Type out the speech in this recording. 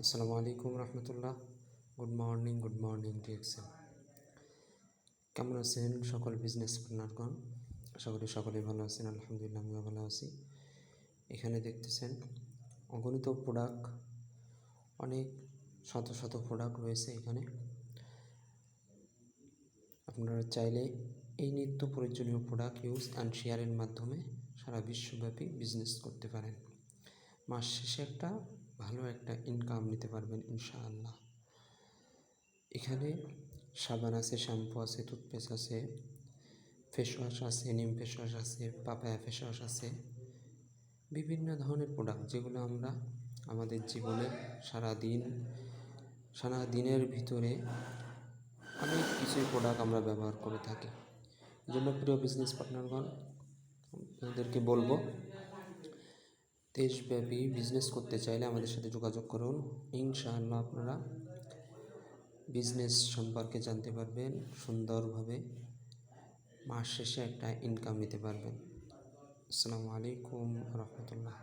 আসসালামু আলাইকুম রহমতুল্লাহ। Good morning DXL. কেমন আছেন সকল বিজনেস পার্টনারগণ? আশা করি সকলেই ভালো আছেন। আলহামদুলিল্লাহ, আমিও ভালো আছি। এখানে দেখতেছেন অগণিত প্রোডাক্ট, অনেক শত শত প্রোডাক্ট রয়েছে এখানে। আপনারা চাইলে এই নিত্য প্রয়োজনীয় প্রোডাক্ট ইউজ অ্যান্ড শেয়ারের মাধ্যমে সারা বিশ্বব্যাপী বিজনেস করতে পারেন। মাস শেষে ভালো একটা ইনকাম নিতে পারবেন ইনশাআল্লাহ। এখানে সাবান আছে, শ্যাম্পু আছে, টুথপেস্ট আছে, ফেস ওয়াশ আছে, নিম ফেস ওয়াশ আছে, পাপায়া ফেস ওয়াশ আছে, বিভিন্ন ধরনের প্রোডাক্ট যেগুলো আমরা আমাদের জীবনে সারা দিনের ভিতরে অনেক কিছুই প্রোডাক্ট আমরা ব্যবহার করে থাকি। এই জন্য প্রিয় বিজনেস পার্টনারগণ, আপনাদেরকে বলবো, দেশব্যাপী বিজনেস করতে চাইলে আমাদের সাথে যোগাযোগ করুন। ইনশাআল্লাহ আপনারা বিজনেস সম্পর্কে জানতে পারবেন, সুন্দরভাবে মাস শেষে একটা ইনকাম নিতে পারবেন। আসসালামু আলাইকুম রহমতুল্লাহ।